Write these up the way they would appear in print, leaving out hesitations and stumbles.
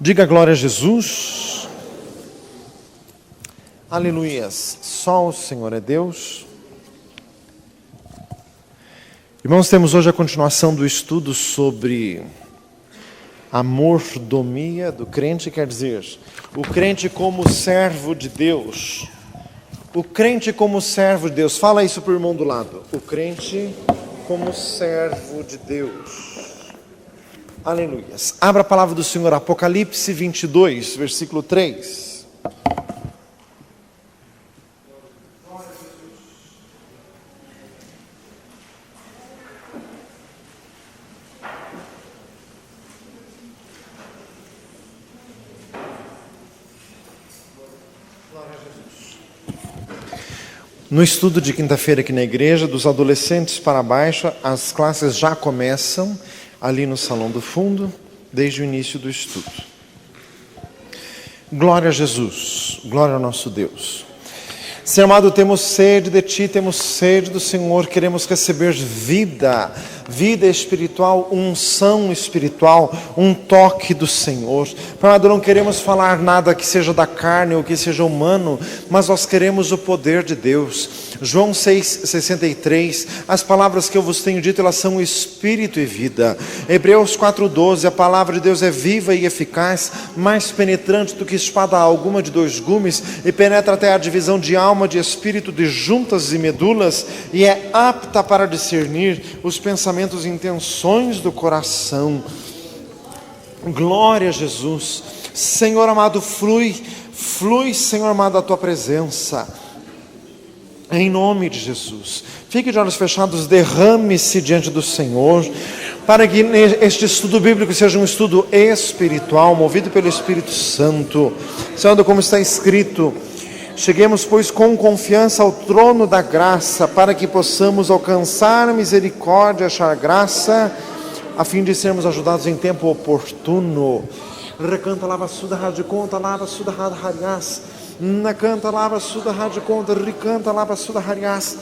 Diga glória a Jesus. Aleluias. Só o Senhor é Deus. Irmãos, temos hoje a continuação do estudo sobre a mordomia do crente, quer dizer, o crente como servo de Deus. O crente como servo de Deus. Fala isso para o irmão do lado. O crente como servo de Deus. Aleluias. Abra a palavra do Senhor, Apocalipse 22, versículo 3. No estudo de quinta-feira aqui na igreja, dos adolescentes para baixo, as classes já começam ali no salão do fundo, desde o início do estudo. Glória a Jesus, glória ao nosso Deus. Senhor amado, temos sede de Ti, temos sede do Senhor, queremos receber vida espiritual, unção espiritual, um toque do Senhor. Pai amado, não queremos falar nada que seja da carne ou que seja humano, mas nós queremos o poder de Deus. João 6,63, as palavras que eu vos tenho dito, elas são espírito e vida. Hebreus 4,12, a palavra de Deus é viva e eficaz, mais penetrante do que espada alguma de dois gumes, e penetra até a divisão de alma, de espírito, de juntas e medulas, e é apta para discernir os pensamentos e intenções do coração. Glória a Jesus. Senhor amado, flui, Senhor amado, a Tua presença. Em nome de Jesus. Fique de olhos fechados, derrame-se diante do Senhor, para que este estudo bíblico seja um estudo espiritual, movido pelo Espírito Santo. Senhor, como está escrito, cheguemos, pois, com confiança ao trono da graça, para que possamos alcançar misericórdia, achar graça, a fim de sermos ajudados em tempo oportuno. Recanta lava suda rádio conta, lava suda rádio harias. Na canta lava suda rádio conta, recanta lava suda harias.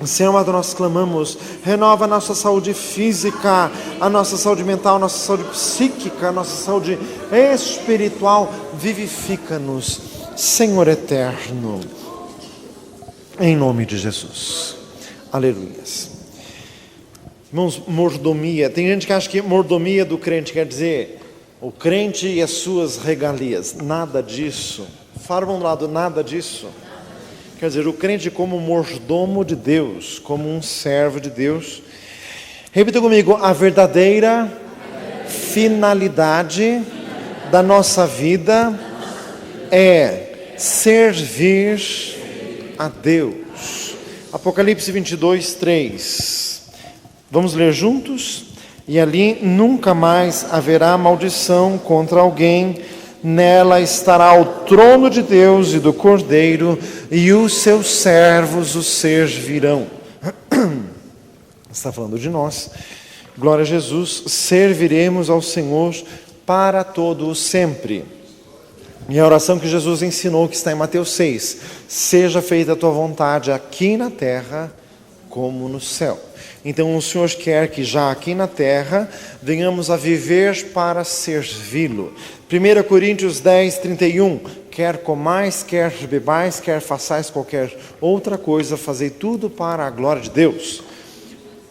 Senhor amado, nós clamamos, renova a nossa saúde física, a nossa saúde mental, a nossa saúde psíquica, a nossa saúde espiritual, vivifica-nos, Senhor eterno, em nome de Jesus. Aleluias. Irmãos, mordomia, tem gente que acha que mordomia do crente quer dizer o crente e as suas regalias. Nada disso. Fala de um lado, nada disso. Quer dizer, o crente como mordomo de Deus, como um servo de Deus. Repita comigo, a verdadeira finalidade da nossa vida é servir a Deus. Apocalipse 22, 3. Vamos ler juntos? E ali nunca mais haverá maldição contra alguém, nela estará o trono de Deus e do Cordeiro, e os seus servos o servirão. Está falando de nós. Glória a Jesus, serviremos ao Senhor para todo o sempre. E a oração que Jesus ensinou, que está em Mateus 6, seja feita a tua vontade aqui na terra como no céu. Então o Senhor quer que já aqui na terra venhamos a viver para servi-lo. 1 Coríntios 10, 31, quer comais, quer bebais, quer façais qualquer outra coisa, fazei tudo para a glória de Deus.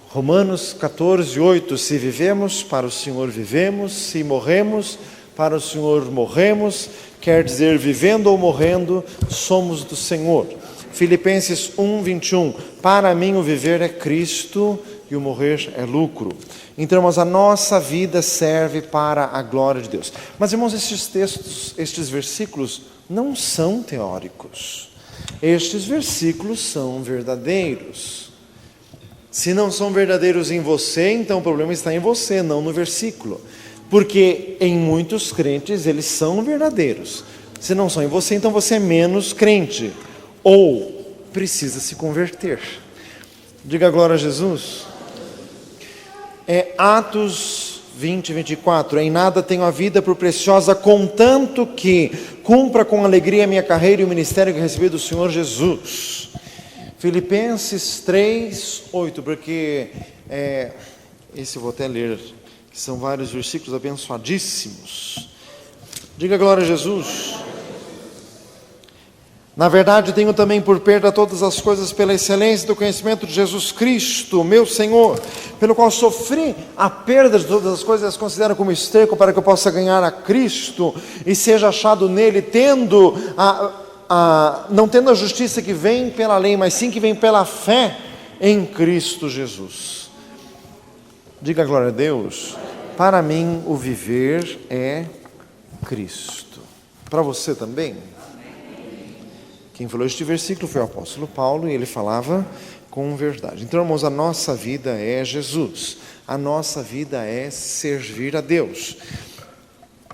Romanos 14, 8, se vivemos, para o Senhor vivemos, se morremos, para o Senhor morremos, quer dizer, vivendo ou morrendo, somos do Senhor. Filipenses 1, 21, para mim o viver é Cristo e o morrer é lucro. Então, irmãos, a nossa vida serve para a glória de Deus. Mas, irmãos, estes textos, estes versículos não são teóricos. Estes versículos são verdadeiros. Se não são verdadeiros em você, então o problema está em você, não no versículo. Porque em muitos crentes eles são verdadeiros. Se não são em você, então você é menos crente. Ou precisa se converter. Diga glória a Jesus. Atos 20, 24. Em nada tenho a vida por preciosa, contanto que cumpra com alegria a minha carreira e o ministério que recebi do Senhor Jesus. Filipenses 3, 8. Porque esse eu vou até ler, São vários versículos abençoadíssimos. Diga glória a Jesus. Na verdade, tenho também por perda todas as coisas pela excelência do conhecimento de Jesus Cristo, meu Senhor, pelo qual sofri a perda de todas as coisas e as considero como esterco para que eu possa ganhar a Cristo e seja achado nele, não tendo a justiça que vem pela lei, mas sim que vem pela fé em Cristo Jesus. Diga glória a Deus. Para mim o viver é Cristo. Para você também? Quem falou este versículo foi o apóstolo Paulo e ele falava com verdade. Então, irmãos, a nossa vida é Jesus. A nossa vida é servir a Deus.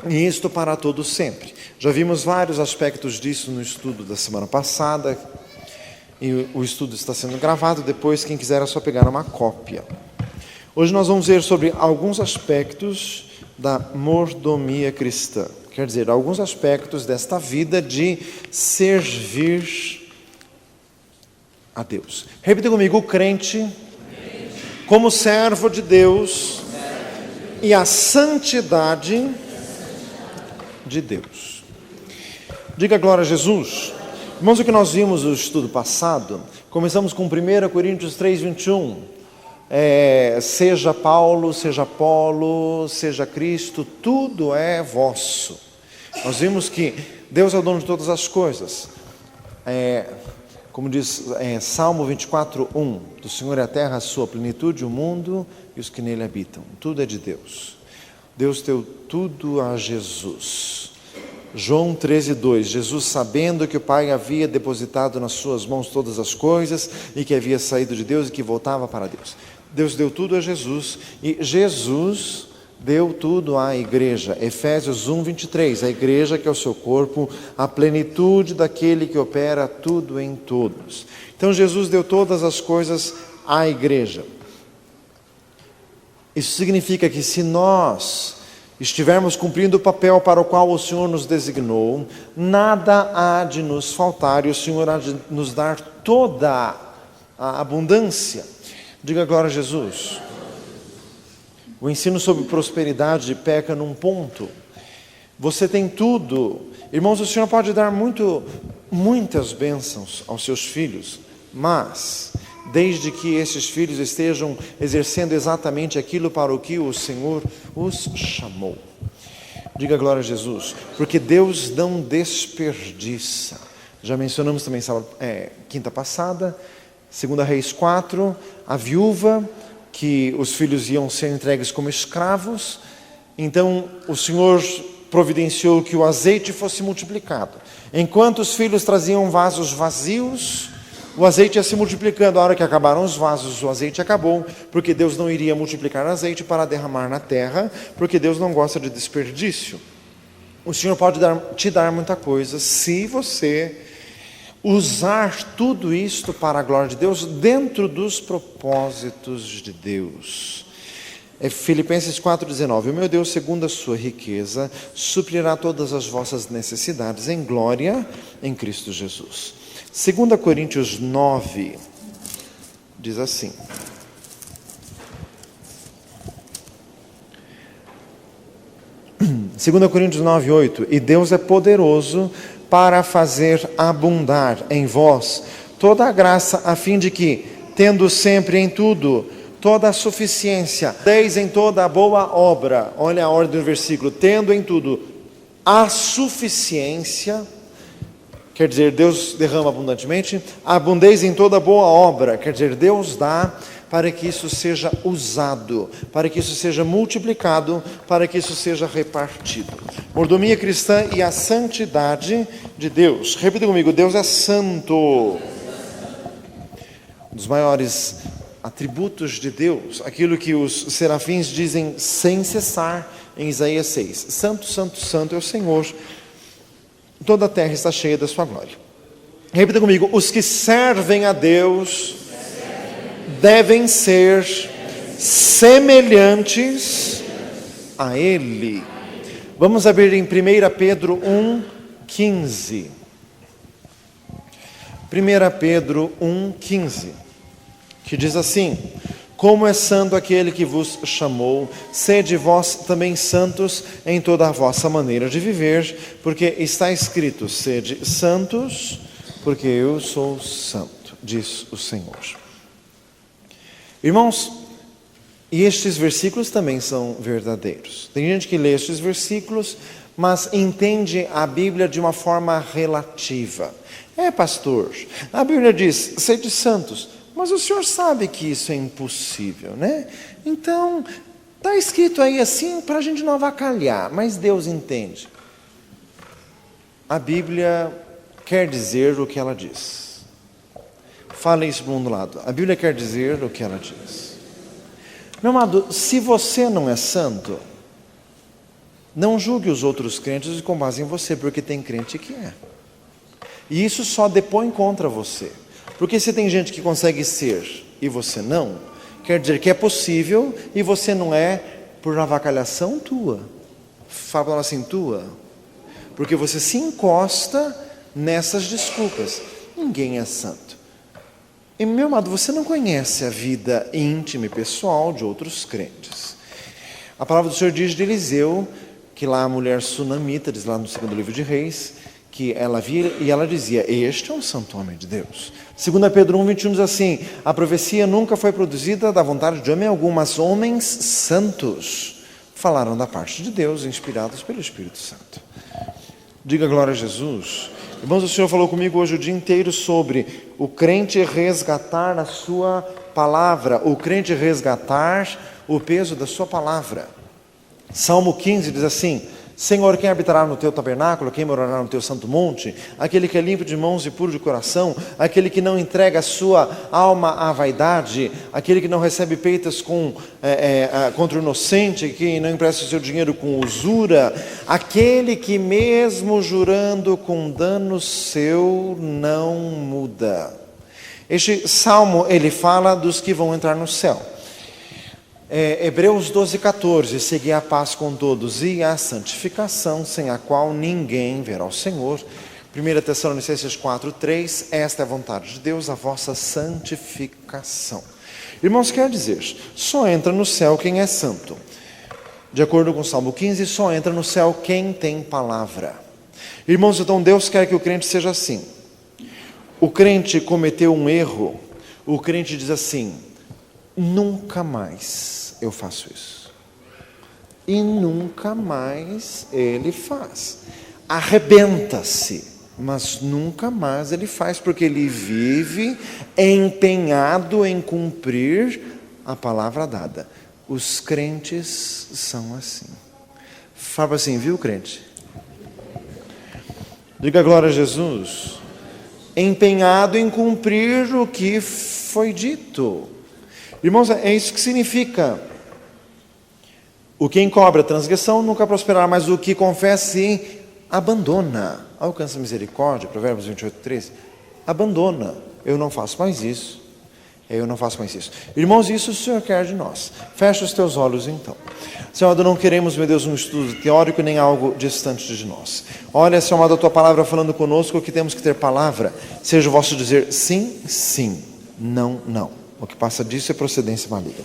E isto para todo sempre. Já vimos vários aspectos disso no estudo da semana passada. E o estudo está sendo gravado. Depois, quem quiser é só pegar uma cópia. Hoje nós vamos ver sobre alguns aspectos da mordomia cristã. Quer dizer, alguns aspectos desta vida de servir a Deus. Repita comigo: o crente, como servo de Deus, e a santidade de Deus. Diga glória a Jesus. Irmãos, o que nós vimos no estudo passado, começamos com 1 Coríntios 3, 21. Seja Paulo, seja Apolo, seja Cristo, tudo é vosso. Nós vimos que Deus é o dono de todas as coisas. Como diz Salmo 24, 1, do Senhor é a terra, a sua plenitude, o mundo e os que nele habitam. Tudo é de Deus. Deus deu tudo a Jesus. João 13, 2, Jesus, sabendo que o Pai havia depositado nas suas mãos todas as coisas e que havia saído de Deus e que voltava para Deus. Deus deu tudo a Jesus e Jesus deu tudo à igreja. Efésios 1, 23, a igreja que é o seu corpo, a plenitude daquele que opera tudo em todos. Então Jesus deu todas as coisas à igreja. Isso significa que se nós estivermos cumprindo o papel para o qual o Senhor nos designou, nada há de nos faltar e o Senhor há de nos dar toda a abundância. Diga glória a Jesus. O ensino sobre prosperidade peca num ponto. Você tem tudo. Irmãos, o Senhor pode dar muitas bênçãos aos seus filhos, mas desde que esses filhos estejam exercendo exatamente aquilo para o que o Senhor os chamou. Diga glória a Jesus, porque Deus não desperdiça. Já mencionamos também quinta passada, 2 Reis 4, a viúva, que os filhos iam ser entregues como escravos. Então o Senhor providenciou que o azeite fosse multiplicado. Enquanto os filhos traziam vasos vazios, o azeite ia se multiplicando. A hora que acabaram os vasos, o azeite acabou, porque Deus não iria multiplicar azeite para derramar na terra, porque Deus não gosta de desperdício. O Senhor pode te dar muita coisa, se você usar tudo isto para a glória de Deus, dentro dos propósitos de Deus. Filipenses 4,19, o meu Deus, segundo a sua riqueza, suprirá todas as vossas necessidades em glória em Cristo Jesus. 2 Coríntios 9, diz assim: Segunda Coríntios 9, 8, e Deus é poderoso para fazer abundar em vós toda a graça, a fim de que, tendo sempre em tudo toda a suficiência, deis em toda a boa obra. Olha a ordem do versículo: tendo em tudo a suficiência, quer dizer, Deus derrama abundantemente. Abundeis em toda boa obra, quer dizer, Deus dá para que isso seja usado, para que isso seja multiplicado, para que isso seja repartido. Mordomia cristã e a santidade de Deus. Repita comigo: Deus é santo. Um dos maiores atributos de Deus, aquilo que os serafins dizem sem cessar em Isaías 6. Santo, santo, santo é o Senhor. Toda a terra está cheia da sua glória. Repita comigo: os que servem a Deus devem ser semelhantes a Ele. Vamos abrir em 1 Pedro 1,15. 1 Pedro 1,15, que diz assim: como é santo aquele que vos chamou, sede vós também santos em toda a vossa maneira de viver, porque está escrito, sede santos, porque eu sou santo, diz o Senhor. Irmãos, e estes versículos também são verdadeiros. Tem gente que lê estes versículos, mas entende a Bíblia de uma forma relativa. Pastor, a Bíblia diz, sede santos, mas o senhor sabe que isso é impossível, né? Então, está escrito aí assim para a gente não avacalhar, mas Deus entende. A Bíblia quer dizer o que ela diz. Fala isso para um do lado. A Bíblia quer dizer o que ela diz. Meu amado, se você não é santo, não julgue os outros crentes com base em você, porque tem crente que é. E isso só depõe contra você. Porque se tem gente que consegue ser e você não, quer dizer que é possível e você não é por avacalhação tua. Fala assim, tua. Porque você se encosta nessas desculpas. Ninguém é santo. E meu amado, você não conhece a vida íntima e pessoal de outros crentes. A palavra do Senhor diz de Eliseu, que lá a mulher sunamita, diz lá no 2º livro de Reis, que ela via e ela dizia, este é um santo homem de Deus. 2 Pedro 1:21 diz assim, a profecia nunca foi produzida da vontade de homem algum, mas homens santos falaram da parte de Deus, inspirados pelo Espírito Santo. Diga glória a Jesus. Irmãos, o Senhor falou comigo hoje o dia inteiro sobre o crente resgatar a sua palavra, o crente resgatar o peso da sua palavra. Salmo 15 diz assim, Senhor, quem habitará no teu tabernáculo, quem morará no teu santo monte? Aquele que é limpo de mãos e puro de coração, aquele que não entrega a sua alma à vaidade, aquele que não recebe peitas contra o inocente, que não empresta o seu dinheiro com usura, aquele que mesmo jurando com dano seu não muda. Este salmo, ele fala dos que vão entrar no céu. Hebreus 12:14, segui a paz com todos e a santificação, sem a qual ninguém verá o Senhor. 1 Tessalonicenses 4:3, esta é a vontade de Deus, a vossa santificação. Irmãos, quer dizer, só entra no céu quem é santo. De acordo com o Salmo 15, só entra no céu quem tem palavra. Irmãos, então Deus quer que o crente seja assim. O crente cometeu um erro, o crente diz assim, nunca mais eu faço isso. E nunca mais ele faz. Arrebenta-se, mas nunca mais ele faz, porque ele vive empenhado em cumprir a palavra dada. Os crentes são assim. Fala assim, viu, crente? Diga glória a Jesus. Empenhado em cumprir o que foi dito. Irmãos, é isso que significa. O que encobre a transgressão nunca prosperará, mas o que confessa e abandona, alcança misericórdia, Provérbios 28:13, abandona, eu não faço mais isso, eu não faço mais isso. Irmãos, isso o Senhor quer de nós. Fecha os teus olhos então. Senhor, não queremos, meu Deus, um estudo teórico nem algo distante de nós. Olha, Senhor, amado, a tua palavra falando conosco, que temos que ter palavra, seja o vosso dizer sim, sim, não, não. O que passa disso é procedência maligna.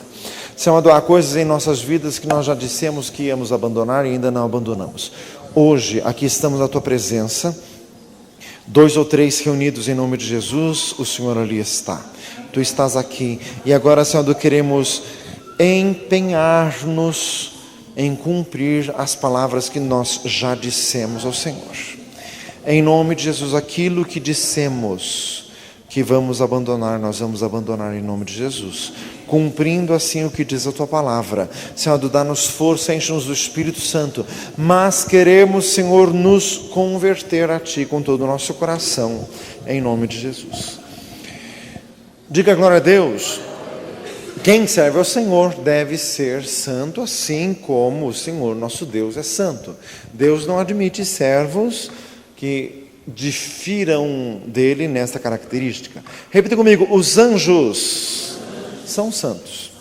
Senhor, amado, há coisas em nossas vidas que nós já dissemos que íamos abandonar e ainda não abandonamos. Hoje, aqui estamos na tua presença, 2 ou 3 reunidos em nome de Jesus, o Senhor ali está. Tu estás aqui. E agora, Senhor, queremos empenhar-nos em cumprir as palavras que nós já dissemos ao Senhor. Em nome de Jesus, aquilo que dissemos que vamos abandonar, nós vamos abandonar em nome de Jesus, cumprindo assim o que diz a tua palavra. Senhor, dá-nos força, enche-nos do Espírito Santo, mas queremos, Senhor, nos converter a ti com todo o nosso coração, em nome de Jesus. Diga glória a Deus. Quem serve ao Senhor deve ser santo, assim como o Senhor nosso Deus é santo. Deus não admite servos que difiram dele nesta característica. Repita comigo, os anjos são santos.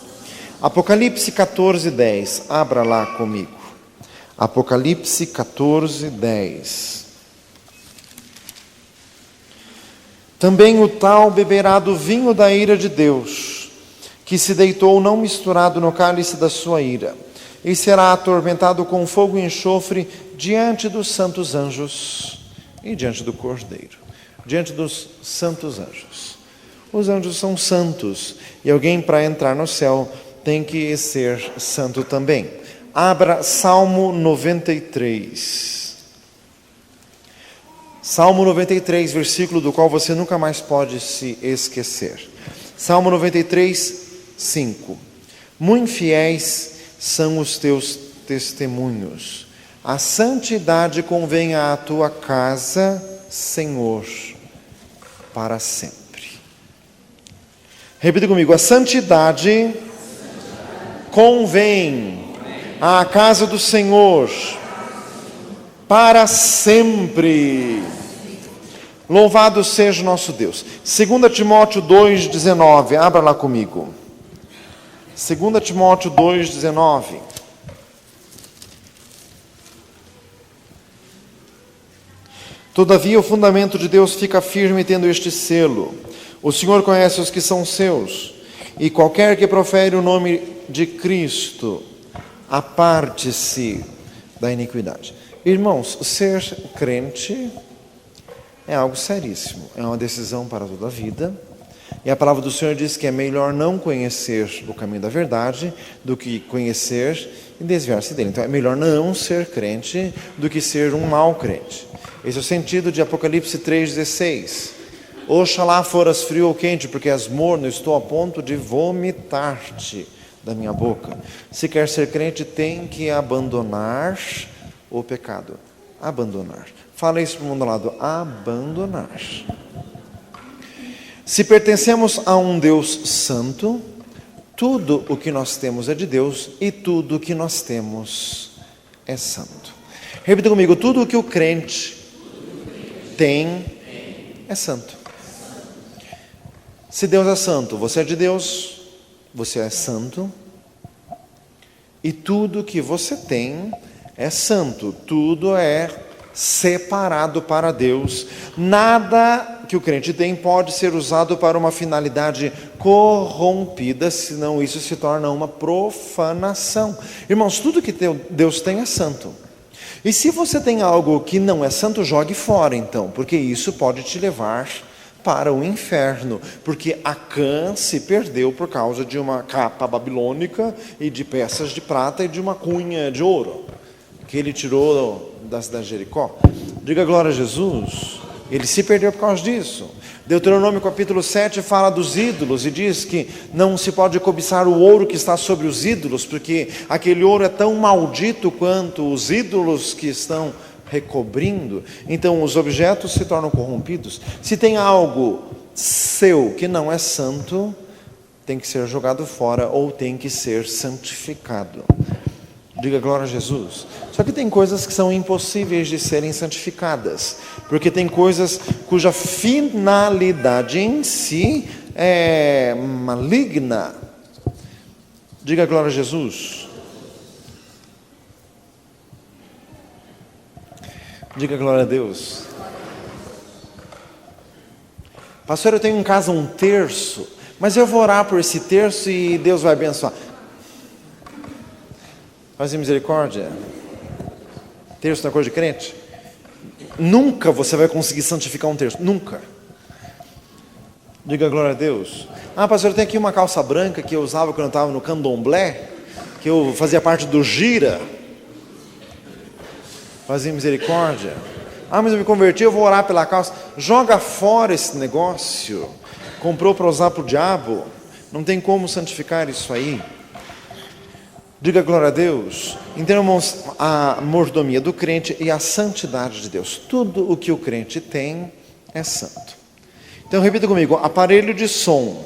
Apocalipse 14:10, abra lá comigo. Apocalipse 14:10. Também o tal beberá do vinho da ira de Deus, que se deitou não misturado no cálice da sua ira, e será atormentado com fogo e enxofre diante dos santos anjos e diante do Cordeiro. Diante dos santos anjos. Os anjos são santos, e alguém para entrar no céu tem que ser santo também. Abra Salmo 93. Salmo 93, versículo do qual você nunca mais pode se esquecer. Salmo 93, 5. Muito fiéis são os teus testemunhos. A santidade convém à tua casa, Senhor, para sempre. Repita comigo. A santidade convém à casa do Senhor para sempre. Louvado seja o nosso Deus. 2 Timóteo 2,19. Abra lá comigo. 2 Timóteo 2,19. Todavia o fundamento de Deus fica firme tendo este selo. O Senhor conhece os que são seus, e qualquer que profere o nome de Cristo, aparte-se da iniquidade. Irmãos, ser crente é algo seríssimo, é uma decisão para toda a vida. E a palavra do Senhor diz que é melhor não conhecer o caminho da verdade do que conhecer e desviar-se dele. Então é melhor não ser crente do que ser um mau crente. Esse é o sentido de Apocalipse 3,16. Oxalá foras frio ou quente, porque és morno, estou a ponto de vomitar-te da minha boca. Se quer ser crente, tem que abandonar o pecado. Abandonar. Fala isso para o mundo ao lado. Abandonar. Se pertencemos a um Deus santo, tudo o que nós temos é de Deus e tudo o que nós temos é santo. Repita comigo. Tudo o que o crente tem é santo. Se Deus é santo, você é de Deus, você é santo, e tudo que você tem é santo, tudo é separado para Deus. Nada que o crente tem pode ser usado para uma finalidade corrompida, senão isso se torna uma profanação. Irmãos, tudo que Deus tem é santo. E se você tem algo que não é santo, jogue fora então, porque isso pode te levar para o inferno, porque Acã se perdeu por causa de uma capa babilônica e de peças de prata e de uma cunha de ouro, que ele tirou da cidade de Jericó. Diga glória a Jesus. Ele se perdeu por causa disso. Deuteronômio capítulo 7 fala dos ídolos e diz que não se pode cobiçar o ouro que está sobre os ídolos, porque aquele ouro é tão maldito quanto os ídolos que estão recobrindo. Então os objetos se tornam corrompidos. Se tem algo seu que não é santo, tem que ser jogado fora ou tem que ser santificado. Diga glória a Jesus. Só que tem coisas que são impossíveis de serem santificadas, porque tem coisas cuja finalidade em si é maligna. Diga glória a Jesus. Diga glória a Deus. Pastor, eu tenho em casa um terço, mas eu vou orar por esse terço e Deus vai abençoar. Faz misericórdia. Terço não é coisa de crente? Nunca você vai conseguir santificar um terço. Nunca. Diga glória a Deus. Pastor, eu tenho aqui uma calça branca que eu usava quando eu estava no candomblé, que eu fazia parte do gira. Fazia misericórdia. Mas eu me converti, eu vou orar pela calça. Joga fora esse negócio. Comprou para usar para o diabo. Não tem como santificar isso aí. Diga glória a Deus. Então, irmãos, a mordomia do crente e a santidade de Deus. Tudo o que o crente tem é santo. Então, repita comigo. Aparelho de som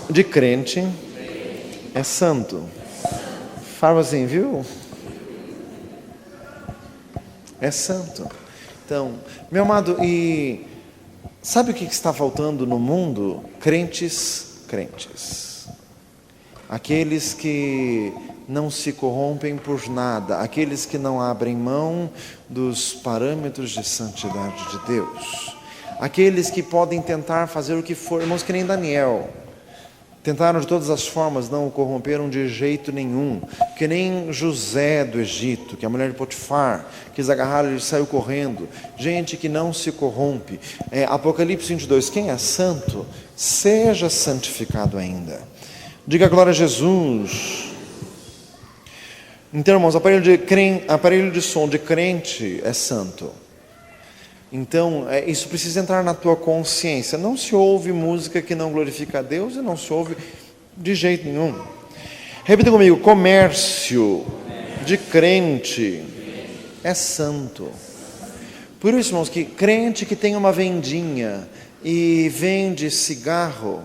de crente é santo. Fala assim, viu? É santo. Então, meu amado, e sabe o que está faltando no mundo? Crentes. Aqueles que não se corrompem por nada, aqueles que não abrem mão dos parâmetros de santidade de Deus, aqueles que podem tentar fazer o que for, irmãos, que nem Daniel. Tentaram de todas as formas, não o corromperam de jeito nenhum. Que nem José do Egito, que a mulher de Potifar quis agarrar, ele saiu correndo. Gente que não se corrompe. Apocalipse 22, quem é santo, seja santificado ainda. Diga glória a Jesus. Então, irmãos, aparelho de som de crente é santo. Então, isso precisa entrar na tua consciência. Não se ouve música que não glorifica a Deus e não se ouve de jeito nenhum. Repita comigo: comércio de crente é santo. Por isso, irmãos, que crente que tem uma vendinha e vende cigarro,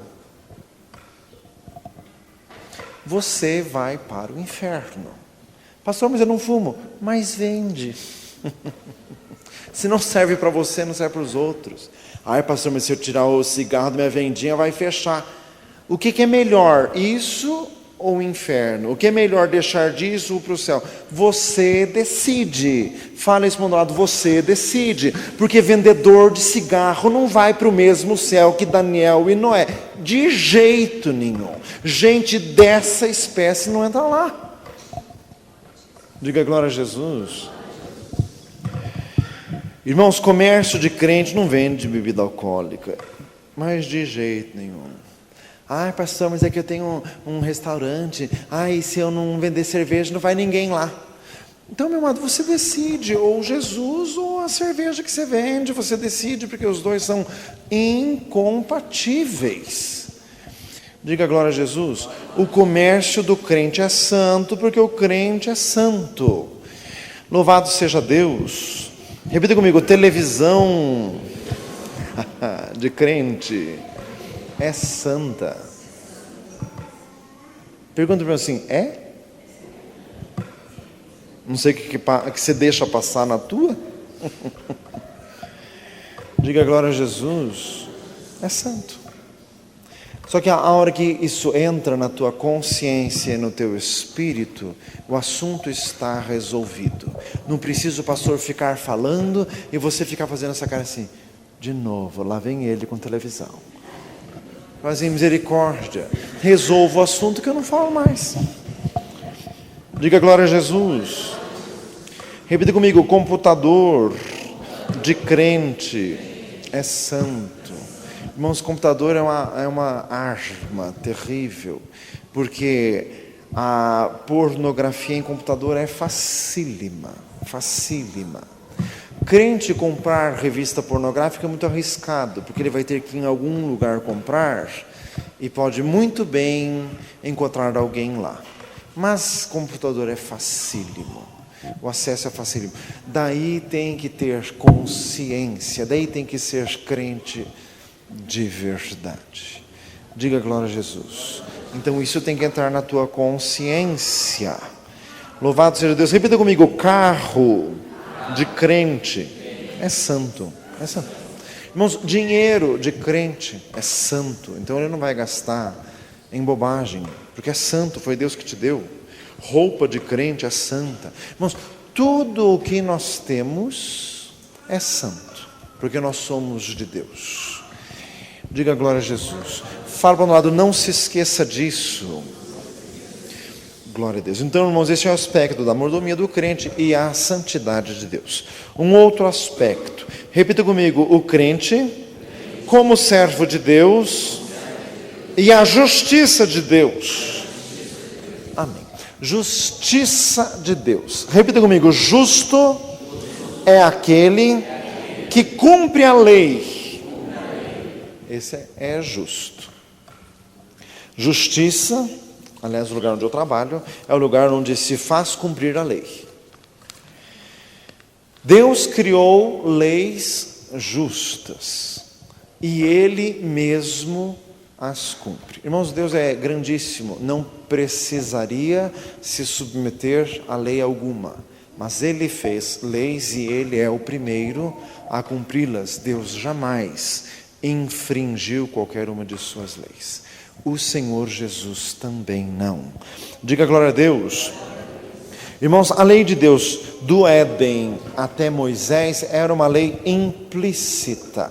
você vai para o inferno. Pastor, mas eu não fumo. Mas vende. Se não serve para você, não serve para os outros. Ai, pastor, mas se eu tirar o cigarro da minha vendinha, vai fechar. O que é melhor, isso ou o inferno? O que é melhor, deixar disso ou para o céu? Você decide. Fala isso para o lado, você decide. Porque vendedor de cigarro não vai para o mesmo céu que Daniel e Noé. De jeito nenhum. Gente dessa espécie não entra lá. Diga glória a Jesus. Irmãos, comércio de crente não vende bebida alcoólica, mas de jeito nenhum. Ai, pastor, mas é que eu tenho um restaurante. Ai, se eu não vender cerveja, não vai ninguém lá. Então, meu amado, você decide, ou Jesus ou a cerveja que você vende, você decide, porque os dois são incompatíveis. Diga glória a Jesus. O comércio do crente é santo, porque o crente é santo. Louvado seja Deus. Repita comigo: televisão de crente é santa. Pergunta para mim assim: é? Não sei o que você deixa passar na tua. Diga glória a Jesus. É santo. Só que a hora que isso entra na tua consciência e no teu espírito, o assunto está resolvido. Não precisa o pastor ficar falando e você ficar fazendo essa cara assim: de novo, lá vem ele com televisão. Fazem misericórdia, resolva o assunto que eu não falo mais. Diga glória a Jesus. Repita comigo: computador de crente é santo. Irmãos, computador é uma arma terrível, porque a pornografia em computador é facílima. Crente comprar revista pornográfica é muito arriscado, porque ele vai ter que ir em algum lugar comprar, e pode muito bem encontrar alguém lá. Mas computador é facílimo, o acesso é facílimo. Daí tem que ter consciência, daí tem que ser crente de verdade. Diga glória a Jesus. Então isso tem que entrar na tua consciência. Louvado seja Deus. Repita comigo: carro de crente é santo. É santo. Irmãos, dinheiro de crente é santo. Então ele não vai gastar em bobagem, porque é santo, foi Deus que te deu. Roupa de crente é santa. Irmãos, tudo o que nós temos é santo, porque nós somos de Deus. Diga glória a Jesus. Fala para o lado: não se esqueça disso. Glória a Deus. Então, irmãos, esse é o aspecto da mordomia do crente e a santidade de Deus. Um outro aspecto. Repita comigo: o crente como servo de Deus e a justiça de Deus. Amém. Justiça de Deus. Repita comigo: justo é aquele que cumpre a lei. Esse é justo. Justiça, aliás, o lugar onde eu trabalho, é o lugar onde se faz cumprir a lei. Deus criou leis justas e Ele mesmo as cumpre. Irmãos, Deus é grandíssimo, não precisaria se submeter a lei alguma, mas Ele fez leis e Ele é o primeiro a cumpri-las. Deus jamais infringiu qualquer uma de suas leis. O Senhor Jesus também não. Diga glória a Deus. Irmãos, a lei de Deus do Éden até Moisés era uma lei implícita,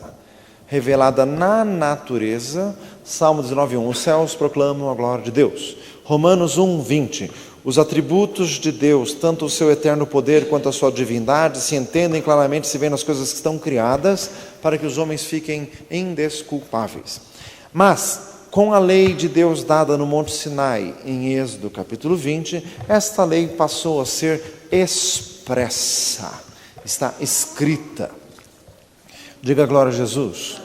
revelada na natureza Salmo 19:1, os céus proclamam a glória de Deus. Romanos 1:20, os atributos de Deus, tanto o seu eterno poder quanto a sua divindade, se entendem claramente, se vêem nas coisas que estão criadas, para que os homens fiquem indesculpáveis. Mas, com a lei de Deus dada no Monte Sinai, em Êxodo capítulo 20, esta lei passou a ser expressa, está escrita. Diga glória a Jesus.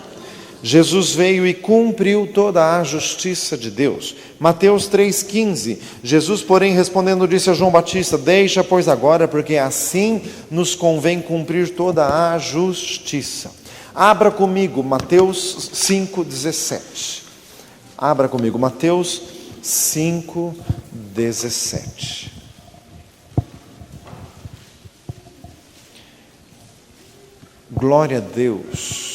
Jesus veio e cumpriu toda a justiça de Deus. Mateus 3,15, Jesus, porém, respondendo, disse a João Batista, deixa, pois, agora, porque assim nos convém cumprir toda a justiça. Abra comigo Mateus 5,17. Abra comigo Mateus 5,17. Glória a Deus.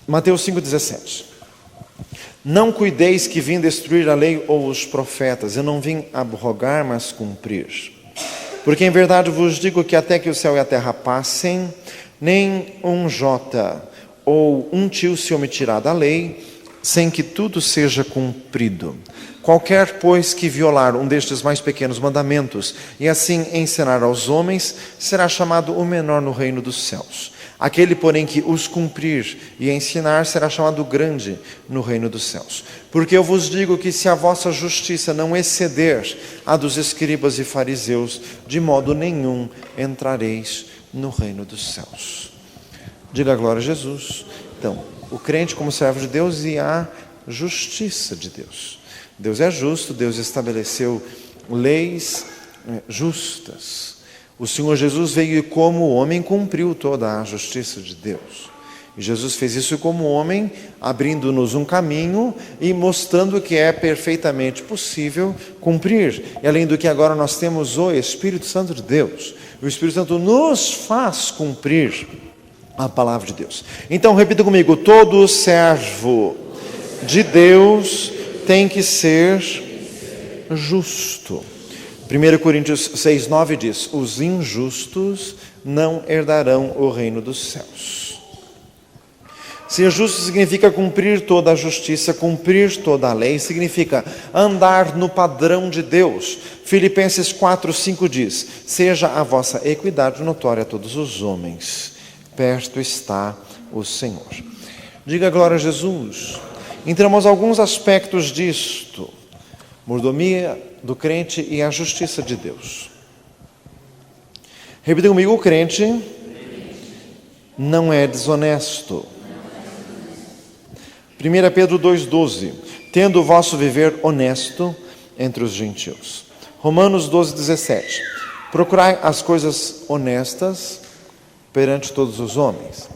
Mateus 5,17. Não cuideis que vim destruir a lei ou os profetas. Eu não vim abrogar, mas cumprir. Porque em verdade vos digo que até que o céu e a terra passem, nem um jota ou um tio se omitirá da lei, sem que tudo seja cumprido. Qualquer, pois, que violar um destes mais pequenos mandamentos, e assim ensinar aos homens, será chamado o menor no reino dos céus. Aquele, porém, que os cumprir e ensinar, será chamado grande no reino dos céus. Porque eu vos digo que se a vossa justiça não exceder a dos escribas e fariseus, de modo nenhum entrareis no reino dos céus. Diga glória a Jesus. Então, o crente como servo de Deus e a justiça de Deus. Deus é justo, Deus estabeleceu leis justas. O Senhor Jesus veio e como homem cumpriu toda a justiça de Deus. E Jesus fez isso como homem, abrindo-nos um caminho e mostrando que é perfeitamente possível cumprir. E além do que agora nós temos o Espírito Santo de Deus. O Espírito Santo nos faz cumprir a palavra de Deus. Então repita comigo, todo servo de Deus tem que ser justo. 1 Coríntios 6,9 diz, os injustos não herdarão o reino dos céus. Ser justo significa cumprir toda a justiça, cumprir toda a lei, significa andar no padrão de Deus. Filipenses 4,5 diz, seja a vossa equidade notória a todos os homens, perto está o Senhor. Diga glória a Jesus. Entramos alguns aspectos disto, mordomia do crente e a justiça de Deus. Repita comigo, o crente não é desonesto. 1 Pedro 2,12, tendo o vosso viver honesto entre os gentios. Romanos 12,17, procurai as coisas honestas perante todos os homens.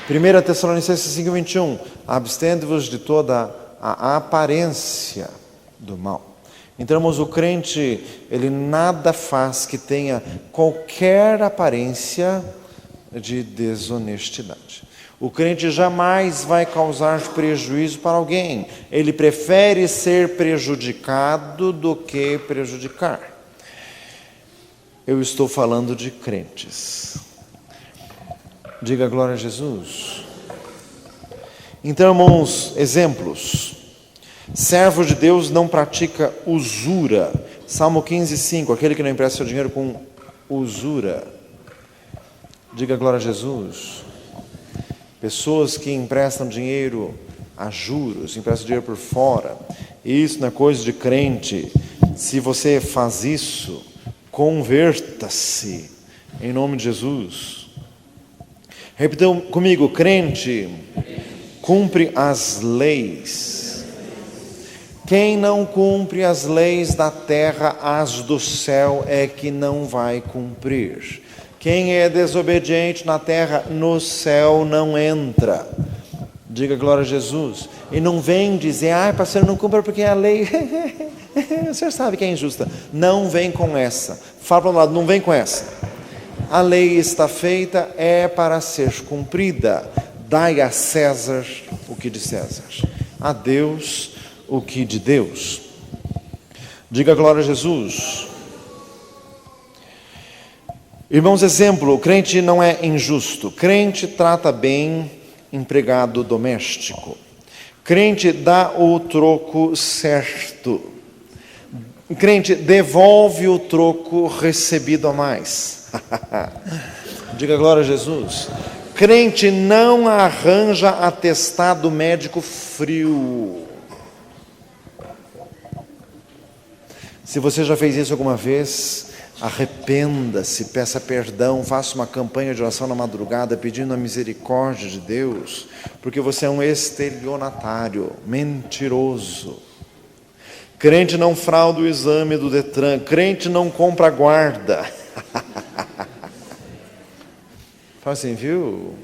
1 Tessalonicenses 5,21, abstende-vos de toda a aparência do mal. Então, irmãos, o crente, ele nada faz que tenha qualquer aparência de desonestidade. O crente jamais vai causar prejuízo para alguém. Ele prefere ser prejudicado do que prejudicar. Eu estou falando de crentes. Diga glória a Jesus. Então, irmãos, exemplos. Servo de Deus não pratica usura. Salmo 15,5, aquele que não empresta seu dinheiro com usura. Diga glória a Jesus. Pessoas que emprestam dinheiro a juros, emprestam dinheiro por fora. Isso não é coisa de crente. Se você faz isso, converta-se em nome de Jesus. Repitam comigo, crente cumpre as leis. Quem não cumpre as leis da terra, as do céu é que não vai cumprir. Quem é desobediente na terra, no céu não entra. Diga glória a Jesus. E não vem dizer, pastor, não cumpra porque é a lei. O senhor sabe que é injusta. Não vem com essa. Fala para o lado, não vem com essa. A lei está feita, é para ser cumprida. Dai a César o que de César. A Deus o que de Deus. Diga glória a Jesus. Irmãos, exemplo, o crente não é injusto. Crente trata bem empregado doméstico. Crente dá o troco certo. Crente devolve o troco recebido a mais. Diga glória a Jesus. Crente não arranja atestado médico frio. Se você já fez isso alguma vez, arrependa-se, peça perdão, faça uma campanha de oração na madrugada pedindo a misericórdia de Deus, porque você é um estelionatário, mentiroso. Crente não frauda o exame do Detran, crente não compra guarda. Fala assim, viu?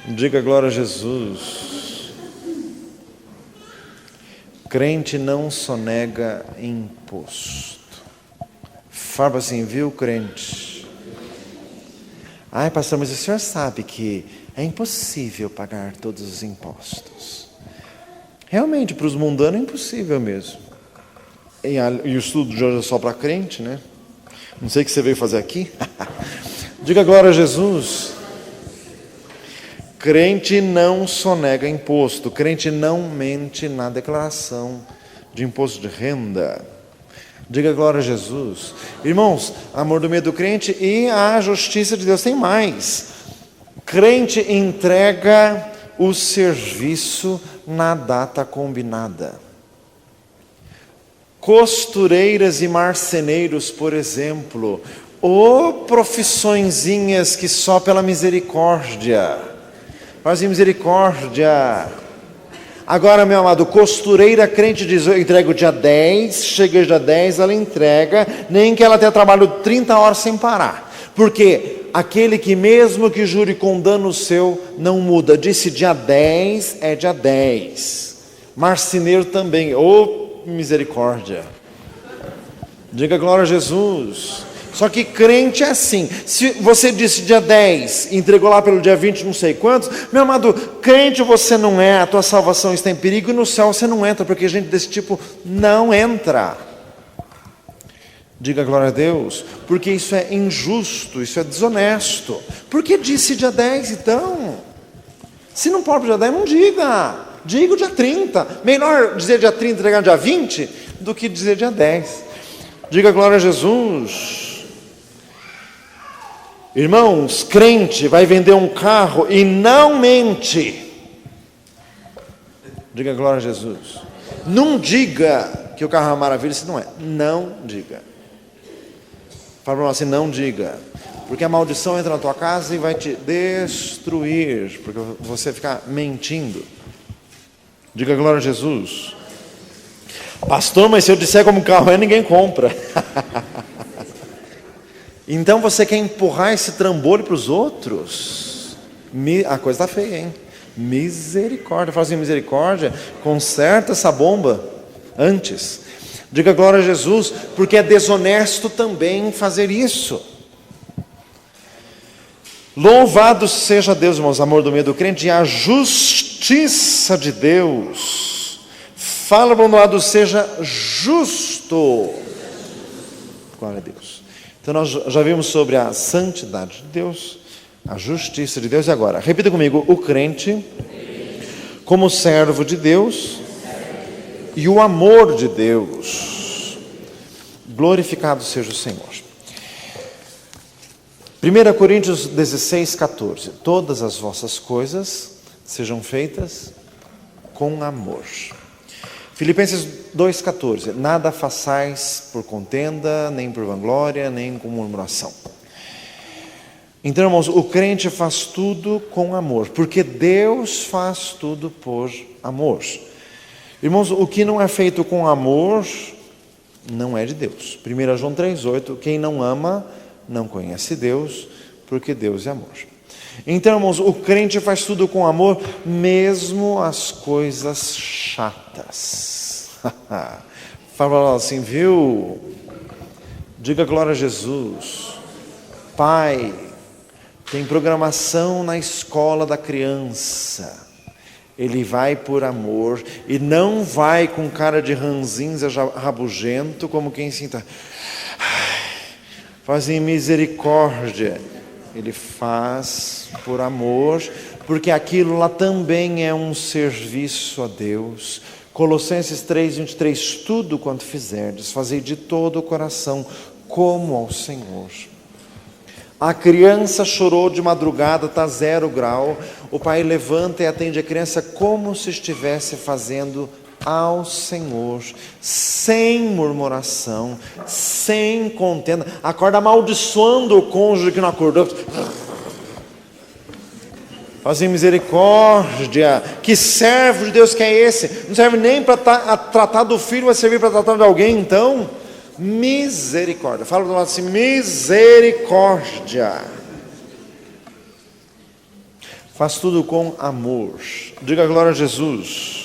Diga glória a Jesus. Crente não sonega imposto. Fala assim, viu, crente? Ai, pastor, mas o senhor sabe que é impossível pagar todos os impostos. Realmente, para os mundanos é impossível mesmo. E o estudo de hoje é só para crente, né? Não sei o que você veio fazer aqui. Diga glória a Jesus. Crente não sonega imposto. Crente não mente na declaração de imposto de renda. Diga glória a Jesus. Irmãos, amor do meio do crente e a justiça de Deus. Tem mais. Crente entrega o serviço na data combinada. Costureiras e marceneiros, por exemplo, ou profissõezinhas que só pela misericórdia. Fazem misericórdia. Agora, meu amado, costureira crente diz, eu entrego dia 10, chega dia 10, ela entrega, nem que ela tenha trabalhado 30 horas sem parar. Porque aquele que mesmo que jure com dano seu, não muda. Disse dia 10, é dia 10. Marceneiro também, ô misericórdia. Diga glória a Jesus. Só que crente é assim, se você disse dia 10, entregou lá pelo dia 20, não sei quantos, meu amado, crente você não é, a tua salvação está em perigo e no céu você não entra, porque gente desse tipo não entra. Diga glória a Deus, porque isso é injusto, isso é desonesto. Por que disse dia 10 então? Se não pode dia 10, não diga, diga o dia 30, melhor dizer dia 30 e entregar dia 20, do que dizer dia 10. Diga glória a Jesus. Irmãos, crente vai vender um carro e não mente. Diga glória a Jesus. Não diga que o carro é uma maravilha, se não é. Não diga. Fala para você, não diga. Porque a maldição entra na tua casa e vai te destruir, porque você ficar mentindo. Diga glória a Jesus. Pastor, mas se eu disser como o carro é, ninguém compra. Então você quer empurrar esse trambolho para os outros? A coisa está feia, hein? Misericórdia. Fala assim, misericórdia, conserta essa bomba antes. Diga glória a Jesus, porque é desonesto também fazer isso. Louvado seja Deus, irmãos, amor do meio do crente, e a justiça de Deus. Fala para o lado, seja justo. Glória a Deus. Então nós já vimos sobre a santidade de Deus, a justiça de Deus. E agora, repita comigo, o crente como servo de Deus e o amor de Deus. Glorificado seja o Senhor. 1 Coríntios 16, 14. Todas as vossas coisas sejam feitas com amor. Filipenses 2,14, nada façais por contenda, nem por vanglória, nem com murmuração. Então, irmãos, o crente faz tudo com amor, porque Deus faz tudo por amor. Irmãos, o que não é feito com amor, não é de Deus. 1 João 3,8, quem não ama, não conhece Deus, porque Deus é amor. Então, irmãos, o crente faz tudo com amor, mesmo as coisas chatas. Fala assim, viu? Diga glória a Jesus. Pai, tem programação na escola da criança. Ele vai por amor e não vai com cara de ranzinza rabugento, como quem sinta. faz em misericórdia. Ele faz por amor, porque aquilo lá também é um serviço a Deus. Colossenses 3:23, tudo quanto fizerdes, fazei de todo o coração, como ao Senhor. A criança chorou de madrugada, está 0 grau, o pai levanta e atende a criança como se estivesse fazendo ao Senhor, sem murmuração, sem contenda. Acorda amaldiçoando o cônjuge que não acordou. Fazem misericórdia. Que servo de Deus que é esse? Não serve nem para tratar do filho, vai servir para tratar de alguém então? Misericórdia. Fala do lado assim, misericórdia. Faz tudo com amor. Diga glória a Jesus.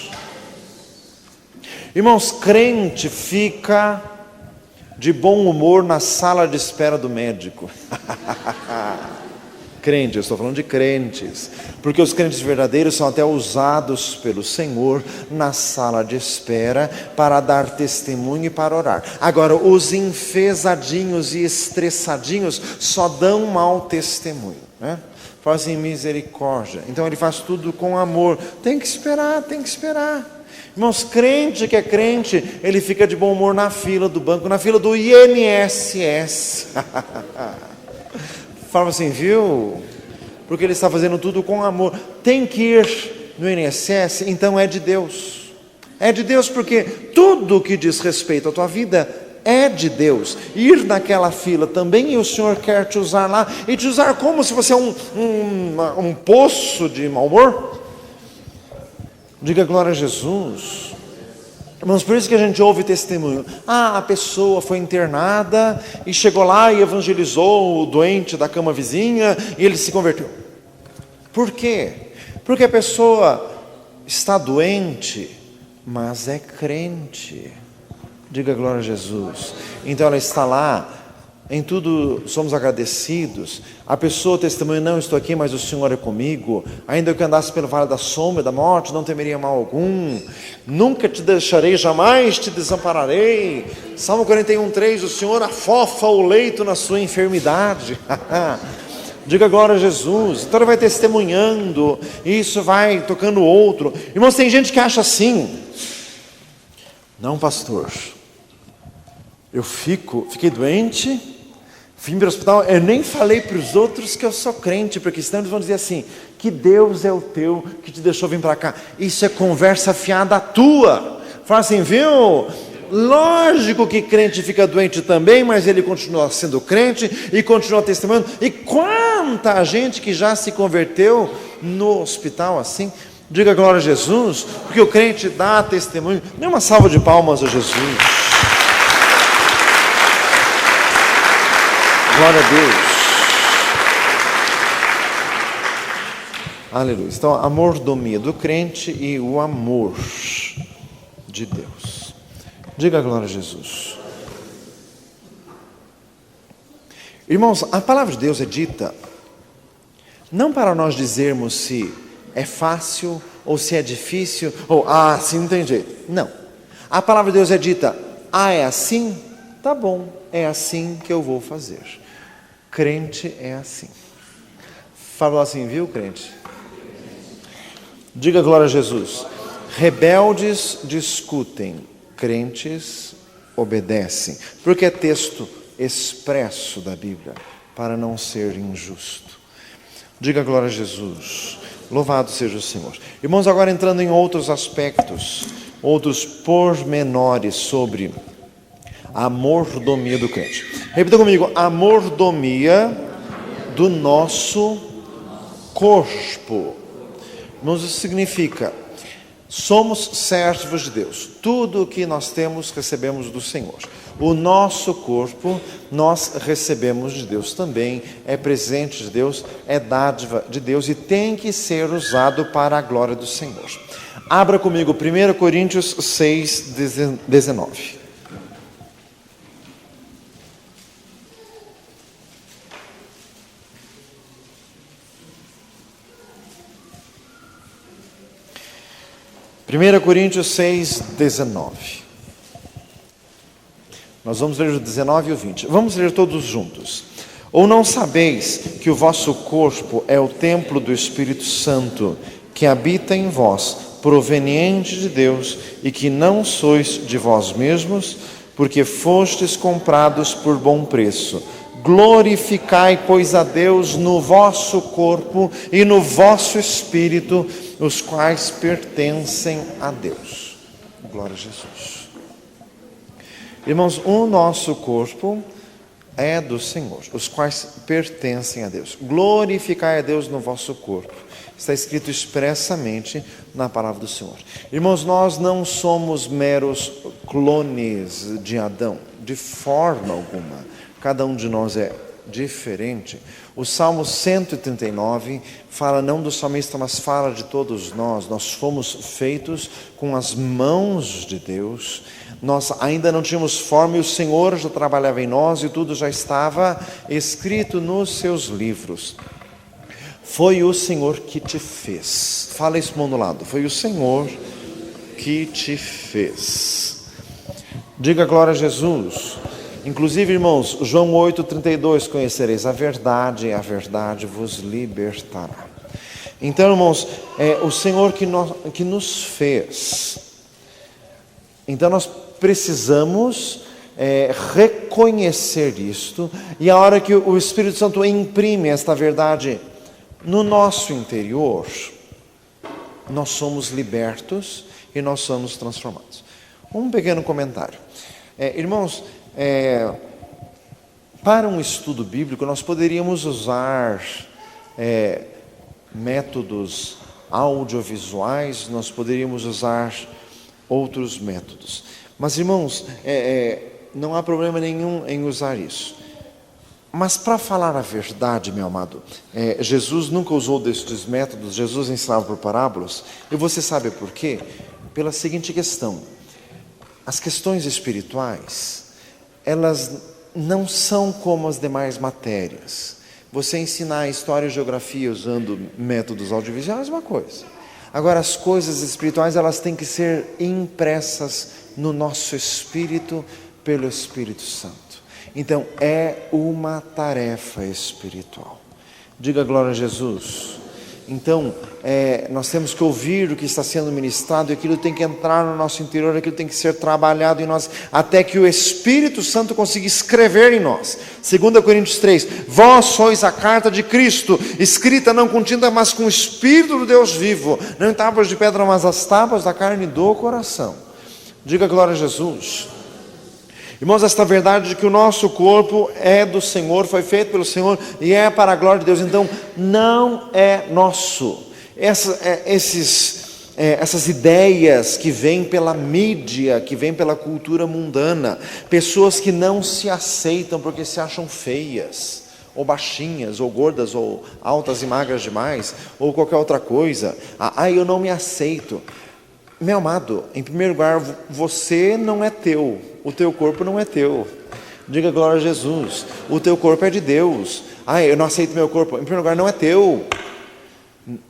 Irmãos, crente fica de bom humor na sala de espera do médico. Crente, eu estou falando de crentes, porque os crentes verdadeiros são até usados pelo Senhor na sala de espera para dar testemunho e para orar. Agora, os enfesadinhos e estressadinhos só dão mau testemunho, né? Fazem misericórdia. Então ele faz tudo com amor. Tem que esperar, tem que esperar. Irmãos, crente que é crente, ele fica de bom humor na fila do banco, na fila do INSS. Fala assim, viu? Porque ele está fazendo tudo com amor. Tem que ir no INSS, então é de Deus. É de Deus porque tudo que diz respeito à tua vida é de Deus. Ir naquela fila também, e o Senhor quer te usar lá. E te usar como se você é um poço de mau humor? Diga glória a Jesus. Irmãos, por isso que a gente ouve testemunho. A pessoa foi internada e chegou lá e evangelizou o doente da cama vizinha e ele se converteu. Por quê? Porque a pessoa está doente, mas é crente. Diga glória a Jesus. Então ela está lá. Em tudo somos agradecidos. A pessoa testemunha, não estou aqui, mas o Senhor é comigo. Ainda que eu andasse pelo vale da sombra e da morte, não temeria mal algum. Nunca te deixarei, jamais te desampararei. Salmo 41:3, o Senhor afofa o leito na sua enfermidade. Diga glória a Jesus. Então ele vai testemunhando, e isso vai tocando o outro. Irmãos, tem gente que acha assim: não, pastor, eu fiquei doente, vim para o hospital, eu nem falei para os outros que eu sou crente, porque senão eles vão dizer assim, que Deus é o teu, que te deixou vir para cá. Isso é conversa fiada tua. Fala assim, viu? Lógico que crente fica doente também, mas ele continua sendo crente e continua testemunhando. E quanta gente que já se converteu no hospital assim. Diga glória a Jesus, porque o crente dá testemunho. Dê uma salva de palmas a Jesus. Glória a Deus. Aleluia. Então, a mordomia do crente e o amor de Deus. Diga glória a Jesus. Irmãos, a palavra de Deus é dita não para nós dizermos se é fácil ou se é difícil, ou assim não tem jeito. Não. A palavra de Deus é dita, é assim? Tá bom, é assim que eu vou fazer. Crente é assim. Fala assim, viu, crente? Diga glória a Jesus. Rebeldes discutem, crentes obedecem. Porque é texto expresso da Bíblia, para não ser injusto. Diga glória a Jesus. Louvado seja o Senhor. Irmãos, agora entrando em outros aspectos, outros pormenores sobre a mordomia do crente. Repita comigo, a mordomia do nosso corpo. Irmãos, isso significa, somos servos de Deus. Tudo o que nós temos, recebemos do Senhor. O nosso corpo, nós recebemos de Deus também, é presente de Deus, é dádiva de Deus e tem que ser usado para a glória do Senhor. Abra comigo 1 Coríntios 6, 19. Primeira Coríntios 6, 19. Nós vamos ler o 19 e o 20. Vamos ler todos juntos. Ou não sabeis que o vosso corpo é o templo do Espírito Santo, que habita em vós, proveniente de Deus, e que não sois de vós mesmos, porque fostes comprados por bom preço. Glorificai, pois, a Deus no vosso corpo e no vosso espírito, os quais pertencem a Deus. Glória a Jesus. Irmãos, o nosso corpo é do Senhor, os quais pertencem a Deus. Glorificai a Deus no vosso corpo. Está escrito expressamente na palavra do Senhor. Irmãos, nós não somos meros clones de Adão, de forma alguma. Cada um de nós é diferente. O Salmo 139 fala não do salmista, mas fala de todos nós. Nós fomos feitos com as mãos de Deus. Nós ainda não tínhamos forma e o Senhor já trabalhava em nós e tudo já estava escrito nos seus livros. Foi o Senhor que te fez. Fala isso para o lado. Foi o Senhor que te fez. Diga glória a Jesus. Inclusive, irmãos, João 8,32, conhecereis a verdade vos libertará. Então, irmãos, é o Senhor que nos fez. Então, nós precisamos reconhecer isto, e a hora que o Espírito Santo imprime esta verdade no nosso interior, nós somos libertos e nós somos transformados. Um pequeno comentário. Irmãos, para um estudo bíblico, nós poderíamos usar métodos audiovisuais, nós poderíamos usar outros métodos. Mas, irmãos, não há problema nenhum em usar isso. Mas para falar a verdade, meu amado, Jesus nunca usou destes métodos, Jesus ensinava por parábolas, e você sabe por quê? Pela seguinte questão: as questões espirituais, elas não são como as demais matérias. Você ensinar história e geografia usando métodos audiovisuais é uma coisa. Agora, as coisas espirituais, elas têm que ser impressas no nosso espírito pelo Espírito Santo. Então, é uma tarefa espiritual. Diga glória a Jesus. Então, nós temos que ouvir o que está sendo ministrado, e aquilo tem que entrar no nosso interior, aquilo tem que ser trabalhado em nós, até que o Espírito Santo consiga escrever em nós. 2 Coríntios 3, vós sois a carta de Cristo, escrita não com tinta, mas com o Espírito do Deus vivo, não em tábuas de pedra, mas as tábuas da carne do coração. Diga glória a Jesus. Irmãos, esta verdade de que o nosso corpo é do Senhor, foi feito pelo Senhor e é para a glória de Deus, então não é nosso. Essas ideias que vêm pela mídia, que vêm pela cultura mundana, pessoas que não se aceitam porque se acham feias, ou baixinhas, ou gordas, ou altas e magras demais, ou qualquer outra coisa. Eu não me aceito. Meu amado, em primeiro lugar, você não é teu, o teu corpo não é teu. Diga glória a Jesus. O teu corpo é de Deus. Eu não aceito meu corpo. Em primeiro lugar, não é teu.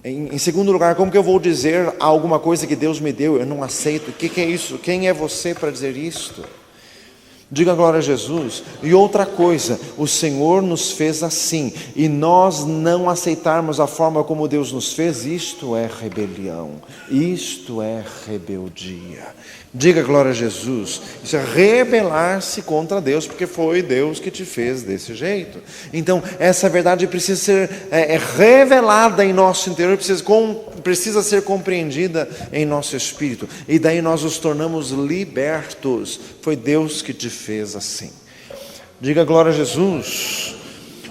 Em segundo lugar, como que eu vou dizer alguma coisa que Deus me deu? Eu não aceito. O que é isso? Quem é você para dizer isto? Diga glória a Jesus. E outra coisa, o Senhor nos fez assim, e nós não aceitarmos a forma como Deus nos fez, isto é rebelião, isto é rebeldia. Diga glória a Jesus. Isso é rebelar-se contra Deus, porque foi Deus que te fez desse jeito. Então, essa verdade precisa ser revelada em nosso interior, precisa ser compreendida em nosso espírito. E daí nós nos tornamos libertos. Foi Deus que te fez assim. Diga glória a Jesus.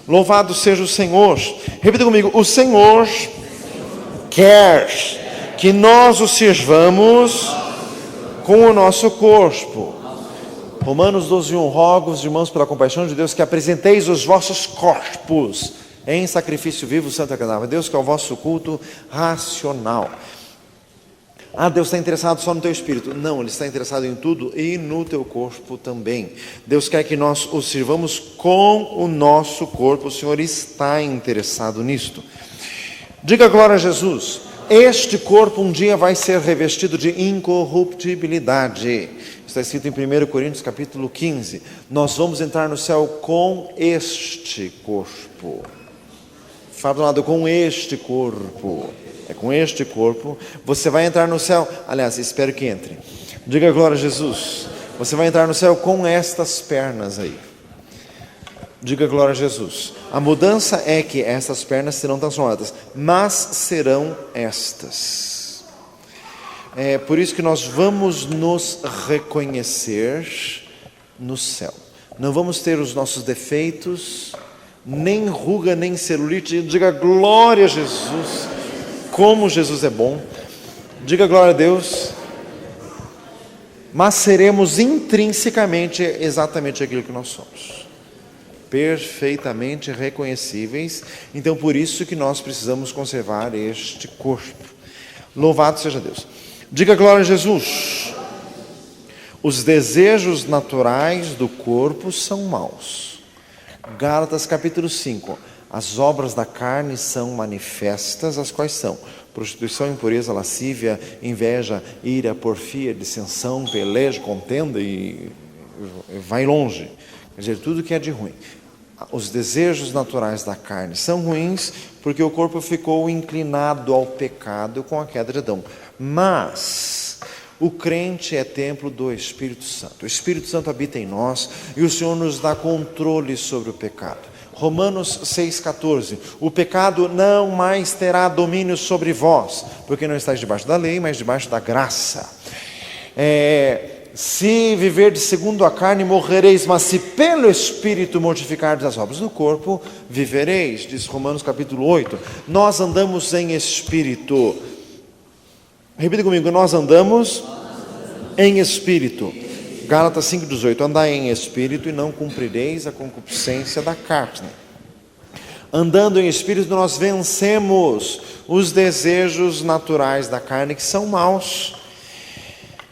Louvado seja o Senhor. Repita comigo: o Senhor quer que nós o sirvamos com o nosso corpo. Romanos 12:1, rogo-vos, irmãos, pela compaixão de Deus, que apresenteis os vossos corpos em sacrifício vivo, santo e agradável a Deus, que é o vosso culto racional. Deus está interessado só no teu espírito. Não, Ele está interessado em tudo e no teu corpo também. Deus quer que nós o sirvamos com o nosso corpo. O Senhor está interessado nisto. Diga glória a Jesus. Este corpo um dia vai ser revestido de incorruptibilidade. Está escrito em 1 Coríntios capítulo 15. Nós vamos entrar no céu com este corpo. Fala do lado, com este corpo. É com este corpo. Você vai entrar no céu. Aliás, espero que entre. Diga glória a Jesus. Você vai entrar no céu com estas pernas aí. Diga glória a Jesus. A mudança é que essas pernas serão transformadas, mas serão estas. É por isso que nós vamos nos reconhecer no céu. Não vamos ter os nossos defeitos, nem ruga, nem celulite. Diga glória a Jesus. Como Jesus é bom. Diga glória a Deus. Mas seremos intrinsecamente exatamente aquilo que nós somos. Perfeitamente reconhecíveis. Então por isso que nós precisamos conservar este corpo. Louvado seja Deus. Diga glória a Jesus. Os desejos naturais do corpo são maus. Gálatas capítulo 5. As obras da carne são manifestas, as quais são prostituição, impureza, lascívia, inveja, ira, porfia, dissensão, peleja, contenda e vai longe. Quer dizer, tudo que é de ruim. Os desejos naturais da carne são ruins porque o corpo ficou inclinado ao pecado com a queda de Adão. Mas o crente é templo do Espírito Santo. O Espírito Santo habita em nós e o Senhor nos dá controle sobre o pecado. Romanos 6,14. O pecado não mais terá domínio sobre vós, porque não estáis debaixo da lei, mas debaixo da graça. Se viverdes segundo a carne, morrereis, mas se pelo Espírito mortificardes as obras do corpo, vivereis, diz Romanos capítulo 8. Nós andamos em Espírito. Repita comigo, nós andamos em Espírito. Gálatas 5,18. Andai em Espírito e não cumprireis a concupiscência da carne. Andando em Espírito, nós vencemos os desejos naturais da carne, que são maus.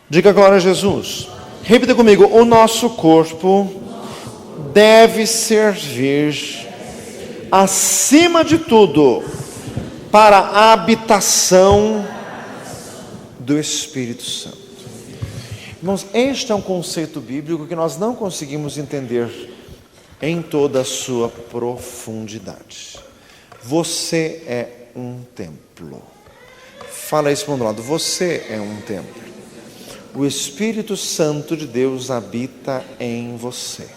Diga glória a Jesus. Repita comigo, o nosso corpo deve servir, acima de tudo, para a habitação do Espírito Santo. Irmãos, este é um conceito bíblico que nós não conseguimos entender em toda a sua profundidade. Você é um templo. Fala isso para o lado, você é um templo. O Espírito Santo de Deus habita em você.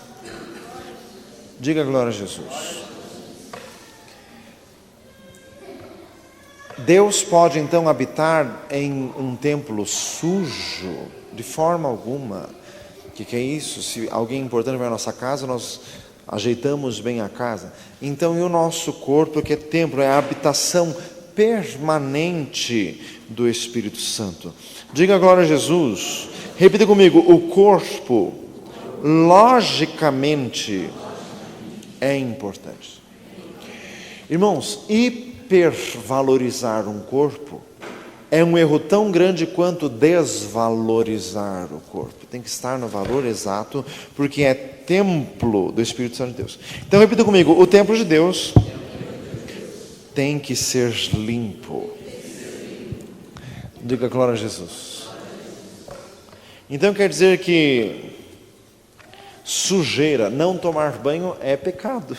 Diga glória a Jesus. Deus pode então habitar em um templo sujo? De forma alguma. O que é isso? Se alguém importante vai à nossa casa, nós ajeitamos bem a casa. Então, e o nosso corpo, que é templo, é a habitação permanente do Espírito Santo. Diga glória a Jesus. Repita comigo, o corpo, logicamente, é importante. Irmãos, hipervalorizar um corpo é um erro tão grande quanto desvalorizar o corpo. Tem que estar no valor exato, porque é templo do Espírito Santo de Deus. Então repita comigo, o templo de Deus tem que ser limpo. Diga glória a Jesus. Então quer dizer que sujeira, não tomar banho é pecado.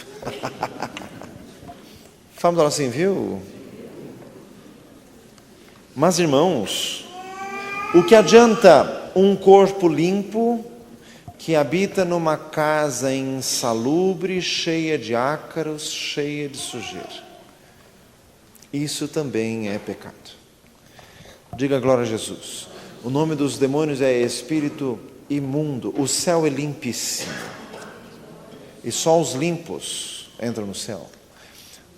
Vamos falar assim, viu? Mas irmãos, o que adianta um corpo limpo que habita numa casa insalubre, cheia de ácaros, cheia de sujeira? Isso também é pecado. Diga glória a Jesus. O nome dos demônios é espírito imundo. O céu é limpíssimo. E só os limpos entram no céu.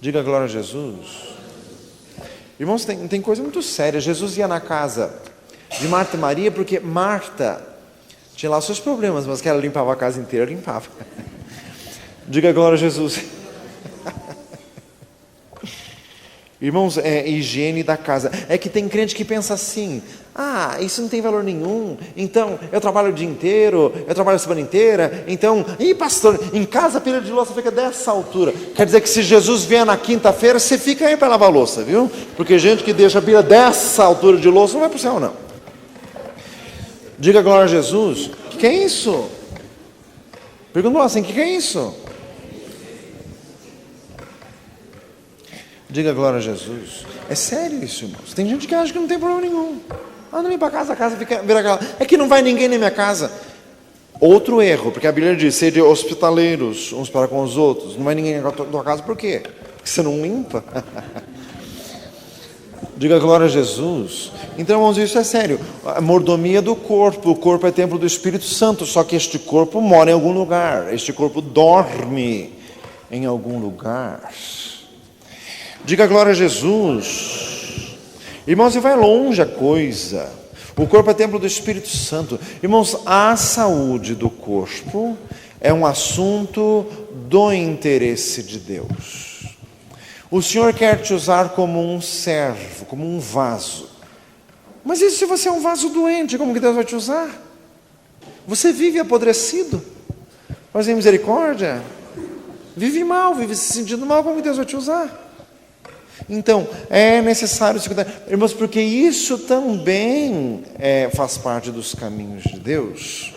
Diga glória a Jesus. Irmãos, tem coisa muito séria. Jesus ia na casa de Marta e Maria porque Marta tinha lá os seus problemas, mas que ela limpava a casa inteira, limpava. Diga glória a Jesus. Irmãos, é higiene da casa. É que tem crente que pensa assim, isso não tem valor nenhum, então eu trabalho o dia inteiro, eu trabalho a semana inteira, então, pastor, em casa a pilha de louça fica dessa altura. Quer dizer que se Jesus vier na quinta-feira, você fica aí para lavar a louça, viu? Porque gente que deixa a pilha dessa altura de louça não vai para o céu, não. Diga glória a Jesus. O que é isso? Perguntou assim, o que é isso? Diga glória a Jesus. É sério isso, irmãos. Tem gente que acha que não tem problema nenhum. Não vem para casa, a casa vira aquela. É que não vai ninguém na minha casa. Outro erro, porque a Bíblia diz, sede hospitaleiros uns para com os outros. Não vai ninguém na tua casa, por quê? Porque você não limpa. Diga glória a Jesus. Então, irmãos, isso é sério. A mordomia do corpo. O corpo é templo do Espírito Santo. Só que este corpo mora em algum lugar. Este corpo dorme em algum lugar. Diga glória a Jesus. Irmãos, e vai longe a coisa. O corpo é templo do Espírito Santo. Irmãos, a saúde do corpo é um assunto do interesse de Deus. O Senhor quer te usar como um servo, como um vaso. Mas e se você é um vaso doente, como que Deus vai te usar? Você vive apodrecido? Mas em misericórdia? Vive mal, vive se sentindo mal, como que Deus vai te usar? Então, é necessário se cuidar. Irmãos, porque isso também faz parte dos caminhos de Deus.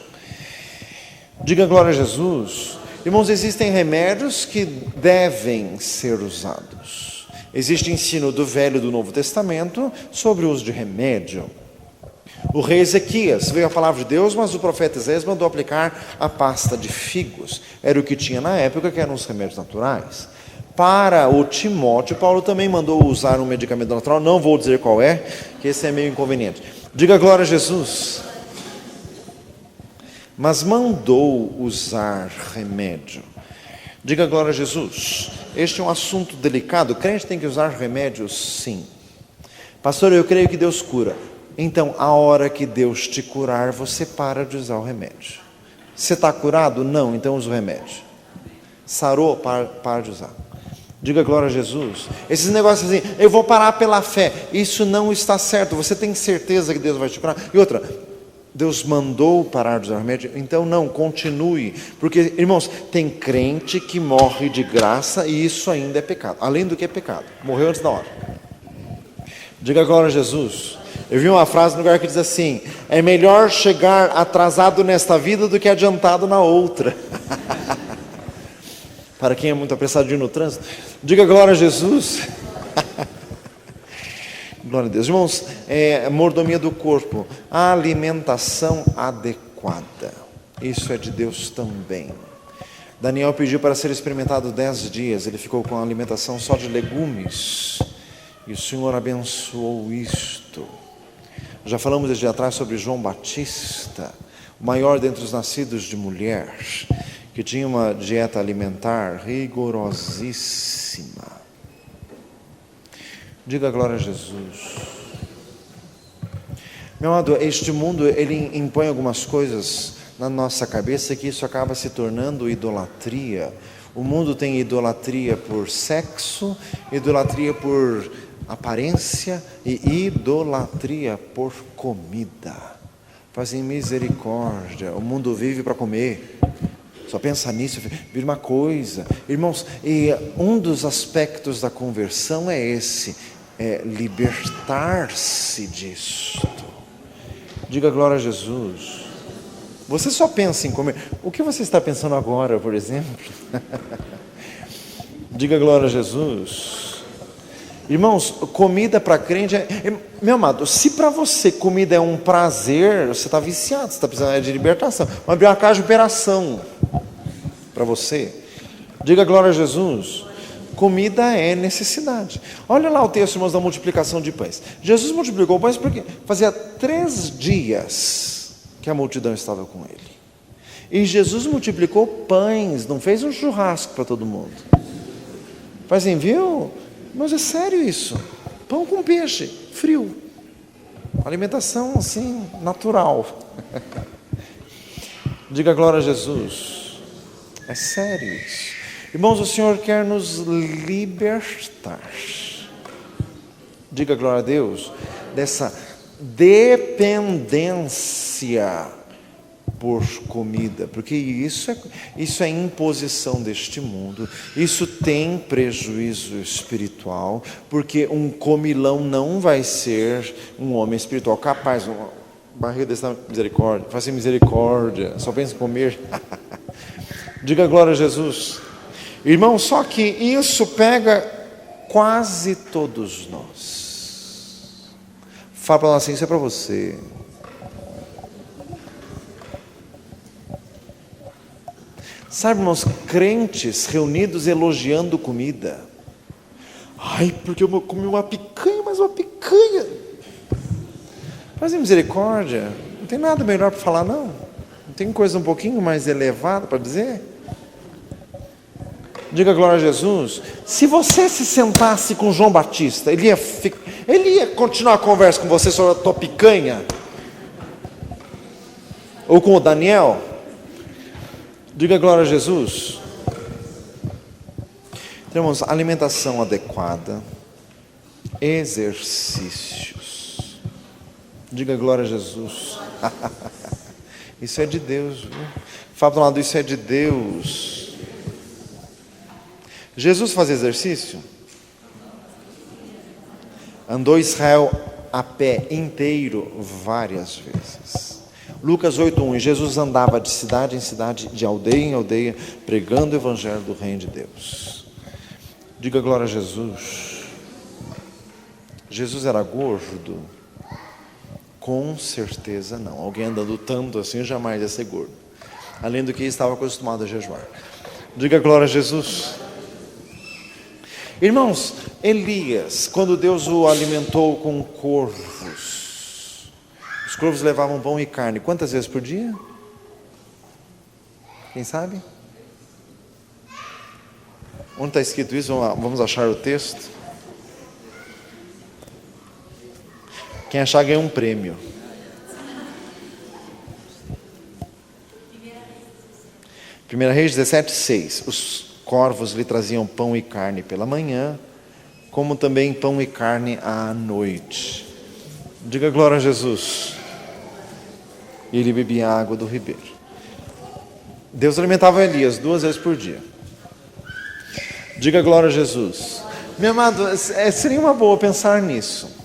Diga glória a Jesus. Irmãos, existem remédios que devem ser usados. Existe ensino do Velho e do Novo Testamento sobre o uso de remédio. O rei Ezequias veio a palavra de Deus, mas o profeta Isaías mandou aplicar a pasta de figos. Era o que tinha na época, que eram os remédios naturais. Para o Timóteo, Paulo também mandou usar um medicamento natural, não vou dizer qual é, que esse é meio inconveniente. Diga glória a Jesus. Mas mandou usar remédio. Diga glória a Jesus. Este é um assunto delicado. O crente tem que usar remédios? Sim. Pastor, eu creio que Deus cura. Então, a hora que Deus te curar, você para de usar o remédio. Você está curado? Não, então usa o remédio. Sarou? Para de usar. Diga glória a Jesus. Esses negócios assim, eu vou parar pela fé. Isso não está certo. Você tem certeza que Deus vai te curar? E outra, Deus mandou parar de usar remédio, então não, continue. Porque, irmãos, tem crente que morre de graça e isso ainda é pecado. Além do que é pecado. Morreu antes da hora. Diga glória a Jesus. Eu vi uma frase no lugar que diz assim: é melhor chegar atrasado nesta vida do que adiantado na outra. Para quem é muito apressado de ir no trânsito, diga glória a Jesus. Glória a Deus. Irmãos, mordomia do corpo, a alimentação adequada. Isso é de Deus também. Daniel pediu para ser experimentado 10 dias, ele ficou com a alimentação só de legumes. E o Senhor abençoou isto. Já falamos desde atrás sobre João Batista, o maior dentre os nascidos de mulher, que tinha uma dieta alimentar rigorosíssima. Diga glória a Jesus. Meu amado, este mundo, ele impõe algumas coisas na nossa cabeça que isso acaba se tornando idolatria. O mundo tem idolatria por sexo, idolatria por aparência e idolatria por comida. Fazem misericórdia, o mundo vive para comer. Só pensa nisso, vira uma coisa. Irmãos, e um dos aspectos da conversão é esse, libertar-se disso. Diga glória a Jesus. Você só pensa em comer. O que você está pensando agora, por exemplo? Diga glória a Jesus. Irmãos, comida para crente meu amado, se para você comida é um prazer, você está viciado, você está precisando de libertação. Vamos abrir uma casa de operação para você. Diga glória a Jesus. Comida é necessidade. Olha lá o texto, irmãos, da multiplicação de pães. Jesus multiplicou pães porque fazia 3 dias que a multidão estava com ele. E Jesus multiplicou pães, não fez um churrasco para todo mundo. Fazem, viu? Mas é sério isso. Pão com peixe, frio. Alimentação assim, natural. Diga glória a Jesus. É sério isso. Irmãos, o Senhor quer nos libertar. Diga glória a Deus. Dessa dependência por comida, porque isso é imposição deste mundo, isso tem prejuízo espiritual, porque um comilão não vai ser um homem espiritual capaz. Barriga desse tamanho, misericórdia. Faça misericórdia, só pensa em comer. Diga glória a Jesus. Irmão, só que isso pega quase todos nós. Fala para nós assim, isso é para você. Sabe, irmãos, crentes reunidos elogiando comida. Ai, porque eu comi uma picanha, mas uma picanha. Mas misericórdia, não tem nada melhor para falar, não. Não tem coisa um pouquinho mais elevada para dizer? Diga glória a Jesus. Se você se sentasse com João Batista, ele ia continuar a conversa com você sobre a tua picanha? Ou com o Daniel? Diga glória a Jesus. Então, irmãos, alimentação adequada, exercícios. Diga glória a Jesus. Isso é de Deus, viu? Fala do lado, isso é de Deus. Jesus fazia exercício? Andou Israel a pé inteiro várias vezes. Lucas 8:1, Jesus andava de cidade em cidade, de aldeia em aldeia, pregando o evangelho do reino de Deus. Diga glória a Jesus. Jesus era gordo? Com certeza não. Alguém andando tanto assim jamais ia ser gordo. Além do que estava acostumado a jejuar. Diga glória a Jesus. Irmãos, Elias, quando Deus o alimentou com corvos, os corvos levavam pão e carne, quantas vezes por dia? Quem sabe? Onde está escrito isso? Vamos achar o texto. Quem achar ganha um prêmio. 1 Reis 17:6. Os corvos lhe traziam pão e carne pela manhã, como também pão e carne à noite. Diga glória a Jesus. E ele bebia água do ribeiro. Deus alimentava Elias 2 vezes por dia. Diga glória a Jesus. Meu amado, seria uma boa pensar nisso.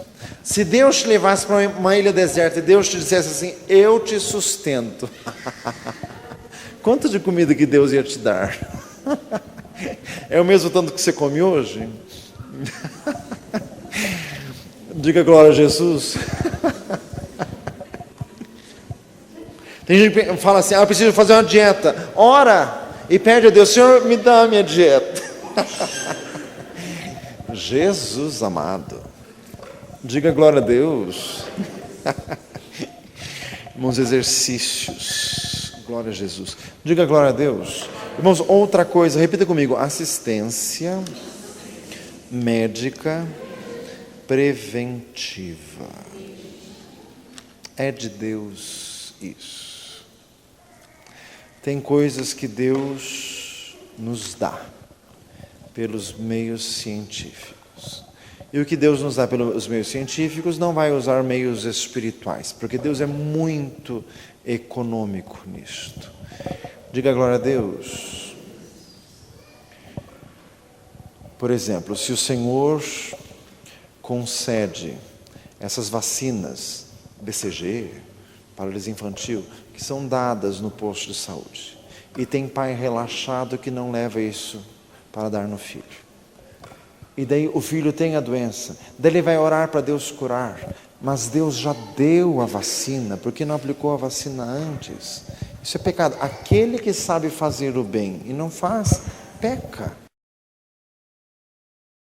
Se Deus te levasse para uma ilha deserta e Deus te dissesse assim, eu te sustento. Quanto de comida que Deus ia te dar? É o mesmo tanto que você come hoje? Diga glória a Jesus. Tem gente que fala assim, eu preciso fazer uma dieta. Ora e pede a Deus, Senhor, me dá a minha dieta. Jesus amado. Diga glória a Deus. Irmãos, exercícios. Glória a Jesus. Diga glória a Deus. Irmãos, outra coisa, repita comigo. Assistência médica preventiva. É de Deus isso. Tem coisas que Deus nos dá pelos meios científicos. E o que Deus nos dá pelos meios científicos não vai usar meios espirituais, porque Deus é muito econômico nisto. Diga glória a Deus. Por exemplo, se o Senhor concede essas vacinas BCG, paralisia infantil, que são dadas no posto de saúde, e tem pai relaxado que não leva isso para dar no filho, e daí o filho tem a doença, daí ele vai orar para Deus curar, mas Deus já deu a vacina, porque não aplicou a vacina antes. Isso é pecado. Aquele que sabe fazer o bem e não faz, peca.